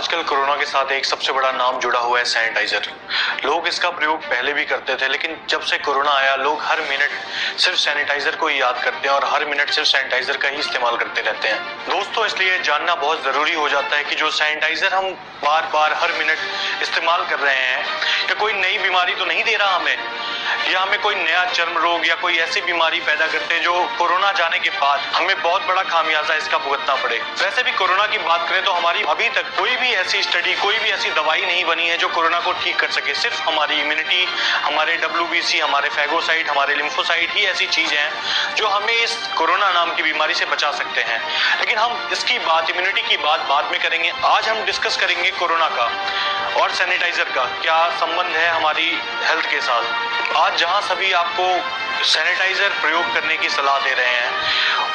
आजकल कोरोना के साथ एक सबसे बड़ा नाम जुड़ा हुआ है सैनिटाइजर। लोग इसका प्रयोग पहले भी करते थे, लेकिन जब से कोरोना आया लोग हर मिनट सिर्फ सैनिटाइजर को ही याद करते हैं और हर मिनट सिर्फ सैनिटाइजर का ही इस्तेमाल करते रहते हैं। दोस्तों, इसलिए जानना बहुत जरूरी हो जाता है कि जो सैनिटाइजर हम बार बार हर मिनट इस्तेमाल कर रहे हैं, या कोई नई बीमारी तो नहीं दे रहा हमें, या हमें कोई नया चर्म रोग या कोई ऐसी बीमारी पैदा करते हैं जो कोरोना जाने के बाद हमें बहुत बड़ा खामियाजा इसका भुगतना पड़े। वैसे भी कोरोना की बात करें तो हमारी अभी तक कोई भी ऐसी स्टडी, कोई भी ऐसी दवाई नहीं बनी है जो कोरोना को ठीक कर सके। सिर्फ हमारी इम्यूनिटी, हमारे WBC, हमारे फैगोसाइट, हमारे लिम्फोसाइट ही ऐसी चीज है जो हमें इस कोरोना नाम की बीमारी से बचा सकते हैं। लेकिन हम इसकी बात, इम्यूनिटी की बात बाद में करेंगे। आज हम डिस्कस करेंगे कोरोना का और सैनिटाइजर का क्या संबंध है हमारी हेल्थ के साथ। आज जहां सभी आपको सैनिटाइजर प्रयोग करने की सलाह दे रहे हैं,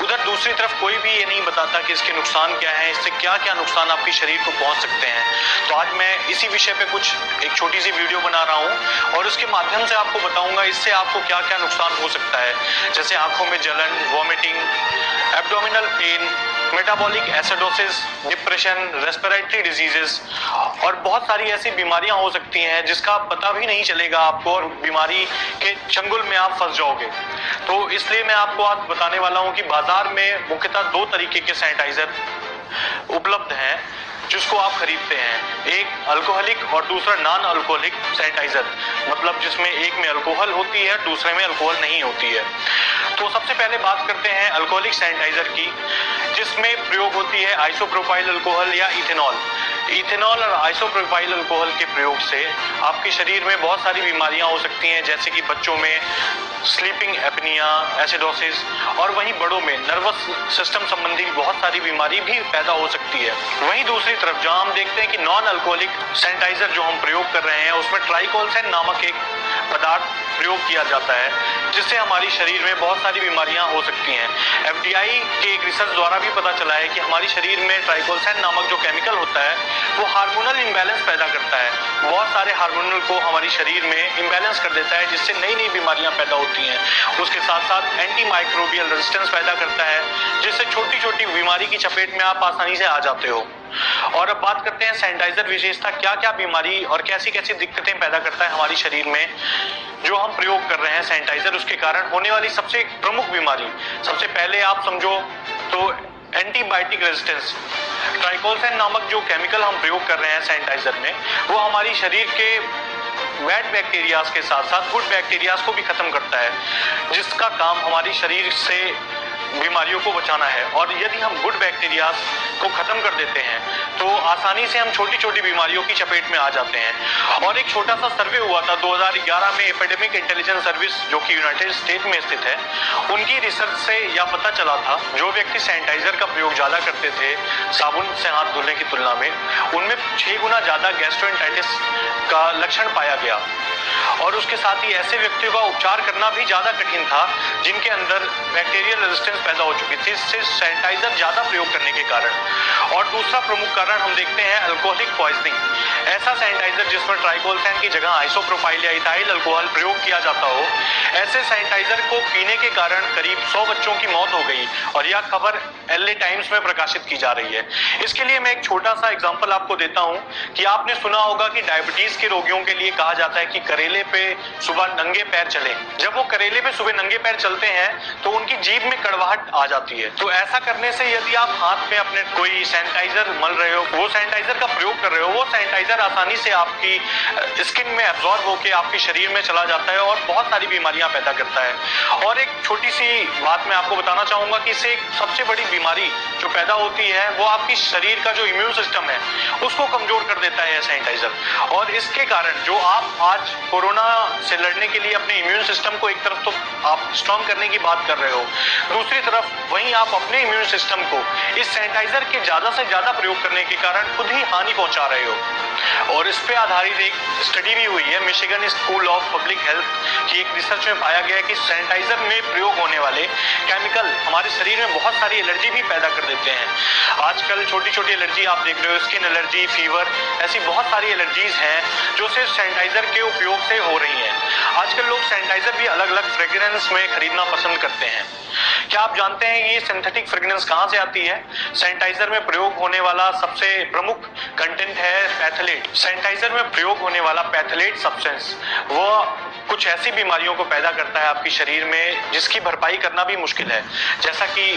उधर दूसरी तरफ कोई भी ये नहीं बताता कि इसके नुकसान क्या है, इससे क्या क्या नुकसान आपके शरीर को पहुंच सकते हैं। तो आज मैं इसी विषय पे एक छोटी सी वीडियो बना रहा हूं और उसके माध्यम से आपको बताऊंगा इससे आपको क्या क्या नुकसान हो सकता है, जैसे आंखों में जलन, vomiting, abdominal pain, metabolic acidosis, depression, respiratory diseases और बहुत सारी ऐसी बीमारियां हो सकती हैं जिसका पता भी नहीं चलेगा आपको और बीमारी के चंगुल में आप फंस जाओगे। तो इसलिए मैं आपको आज बताने वाला हूं कि बाजार में मुख्यतः दो तरीके के सैनिटाइजर उपलब्ध हैं जिसको आप खरीदते हैं। एक अल्कोहलिक और दूसरा नॉन अल्कोहलिक सैनिटाइजर, मतलब जिसमें एक में अल्कोहल होती है, दूसरे में अल्कोहल नहीं होती है। तो सबसे पहले बात करते हैं अल्कोहलिक सैनिटाइजर की, जिसमें प्रयोग होती है आइसोप्रोपाइल अल्कोहल या इथेनॉल। इथेनॉल और आइसोप्रोपाइल अल्कोहल के प्रयोग से आपके शरीर में बहुत सारी बीमारियां हो सकती हैं, जैसे कि बच्चों में स्लीपिंग एपनिया, एसिडोसिस, और वहीं बड़ों में नर्वस सिस्टम संबंधी बहुत सारी बीमारी भी पैदा हो सकती है। वहीं दूसरी तरफ जहां हम देखते हैं कि नॉन अल्कोहलिक सैनिटाइजर जो हम प्रयोग कर रहे हैं उसमें ट्राइकोल्सेन नामक एक पदार्थ प्रयोग किया जाता है, जिससे हमारी शरीर में बहुत सारी बीमारियां हो सकती हैं। FDI के एक रिसर्च द्वारा भी पता चला है कि हमारी शरीर में ट्राइकोल्सेन नामक जो केमिकल होता है वो हार्मोनल इम्बैलेंस पैदा करता है, बहुत सारे हार्मोनल को हमारी शरीर में इम्बैलेंस कर देता है, जिससे नई नई बीमारियां पैदा होती हैं। उसके साथ साथ एंटी माइक्रोबियल रेजिस्टेंस पैदा करता है, जिससे छोटी छोटी बीमारी की चपेट में आप आसानी से आ जाते हो। और अब बात करते हैं सैनिटाइजर विशेषता क्या क्या बीमारी और कैसी कैसी दिक्कतें पैदा करता है हमारी शरीर में जो हम प्रयोग कर रहे हैं सैनिटाइजर, उसके कारण होने वाली सबसे प्रमुख बीमारी। सबसे पहले आप समझो तो एंटीबायोटिक रेजिस्टेंस। ट्राइकोल्सेन नामक जो केमिकल हम प्रयोग कर रहे हैं सैनिटाइजर में, वो हमारी शरीर के बैड बैक्टीरियाज के साथ साथ गुड बैक्टीरियाज को भी खत्म करता है, जिसका काम हमारी शरीर से बीमारियों को बचाना है। और यदि हम गुड बैक्टीरियाज को खत्म कर देते हैं तो आसानी से हम छोटी छोटी बीमारियों की चपेट में आ जाते हैं। और एक छोटा सा सर्वे हुआ था 2011 में, एपिडेमिक इंटेलिजेंस सर्विस जो कि यूनाइटेड स्टेट में स्थित है, उनकी रिसर्च से यह पता चला था जो व्यक्ति सैनिटाइजर का प्रयोग ज्यादा करते थे साबुन से हाथ धुलने की तुलना में, उनमें 6 गुना ज्यादा गैस्ट्रोएंटाइटिस का लक्षण पाया गया। और उसके साथ ही ऐसे व्यक्तियों का उपचार करना भी ज्यादा कठिन था जिनके अंदर बैक्टीरियल रेजिस्टेंस पैदा हो चुकी थी, इससे सैनिटाइजर ज्यादा प्रयोग करने के कारण। और दूसरा प्रमुख कारण हम देखते हैं अल्कोहलिक पॉइजनिंग। ऐसा सैनिटाइजर जिसमें ट्राइकोल्सेन की जगह आइसोप्रोपाइल या इथाइल अल्कोहल प्रयोग किया जाता हो, ऐसे सैनिटाइजर को पीने के कारण करीब 100 बच्चों की मौत हो गई और यह खबर LA टाइम्स में प्रकाशित की जा रही है। इसके लिए मैं एक छोटा सा एग्जांपल आपको देता हूं कि आपने सुना होगा कि डायबिटीज के रोगियों के लिए कहा जाता है कि करेले पे सुबह नंगे पैर चलें। जब वो करेले पे सुबह नंगे पैर चलते हैं तो उनकी जीभ में कड़वाहट आ जाती है। तो ऐसा करने से यदि आप हाथ में अपने कोई सैनिटाइजर मल रहे हो, वो सैनिटाइजर का प्रयोग कर रहे हो, वो सैनिटाइजर आसानी से आपकी स्किन में एब्जॉर्ब होकर आपके शरीर में चला जाता है और बहुत सारी बीमारियां पैदा करता है। और एक छोटी सी बात मैं आपको बताना चाहूंगा कि इससे सबसे बड़ी बीमारी जो पैदा होती है वो आपकी शरीर का जो इम्यून सिस्टम है उसको कमजोर कर देता है सैनिटाइजर। और इसके कारण जो आप आज कोरोना से लड़ने के लिए अपने इम्यून सिस्टम को एक तरफ तो आप स्ट्रॉन्ग करने की बात कर रहे हो, दूसरी तरफ वहीं आप अपने इम्यून सिस्टम को इस सैनिटाइजर के ज्यादा से ज्यादा प्रयोग करने के कारण खुद ही हानि पहुंचा रहे हो। और इस पे आधारित एक स्टडी भी हुई है Michigan school of public health की एक रिसर्च में पाया गया है कि सैनिटाइजर में प्रयोग होने वाले केमिकल हमारे शरीर में बहुत सारी एलर्जी भी पैदा कर देते हैं। आजकल छोटी छोटी एलर्जी आप देख रहे हो, स्किन एलर्जी, फीवर, ऐसी बहुत सारी एलर्जीज हैं जो सिर्फ सैनिटाइजर के उपयोग से हो रही हैं। आजकल लोग सैनिटाइजर भी अलग अलग फ्रेग्रेंस में खरीदना पसंद करते हैं। क्या आप जानते हैं ये सिंथेटिक फ्रेग्रेंस कहां से आती है? सैनिटाइजर में प्रयोग होने वाला सबसे प्रमुख कंटेंट है पैथलेट। सैनिटाइजर में प्रयोग होने वाला पैथलेट सब्सटेंस वो कुछ ऐसी बीमारियों को पैदा करता है आपके शरीर में जिसकी भरपाई करना भी मुश्किल है, जैसा कि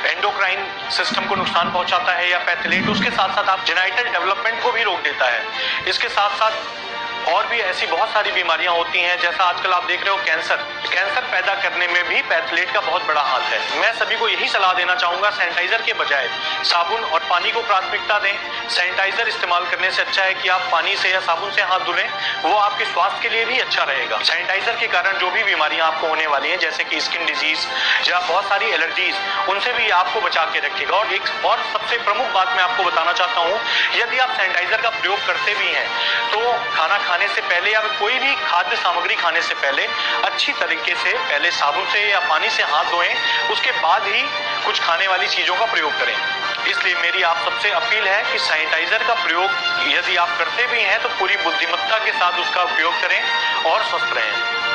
एंडोक्राइन सिस्टम को नुकसान पहुंचाता है या पैथलेट। उसके साथ साथ आप जेनाइटल डेवलपमेंट को भी रोक देता है। इसके साथ साथ और भी ऐसी बहुत सारी बीमारियां होती हैं, जैसा आजकल आप देख रहे हो कैंसर पैदा करने में भी पैथलेट का बहुत बड़ा हाथ है। मैं सभी को यही सलाह देना चाहूंगा, सैनिटाइजर के बजाय साबुन और पानी को प्राथमिकता दें। सैनिटाइजर इस्तेमाल करने से अच्छा है कि आप पानी से या साबुन से हाथ धुलें, वो आपके स्वास्थ्य के लिए भी अच्छा रहेगा। सैनिटाइजर के कारण जो भी बीमारियां आपको होने वाली हैं, जैसे कि स्किन डिजीज या बहुत सारी एलर्जीज, उनसे भी आपको बचा के रखेगा। और एक और सबसे प्रमुख बात मैं आपको बताना चाहता हूँ, यदि आप सैनिटाइजर का प्रयोग करते भी हैं तो खाना खाने से पहले या कोई भी खाद्य सामग्री खाने से पहले अच्छी तरीके से पहले साबुन से या पानी से हाथ धोएं, उसके बाद ही कुछ खाने वाली चीजों का प्रयोग करें। इसलिए मेरी आप सबसे अपील है कि सैनिटाइजर का प्रयोग यदि आप करते भी हैं तो पूरी बुद्धिमत्ता के साथ उसका उपयोग करें और स्वस्थ रहें।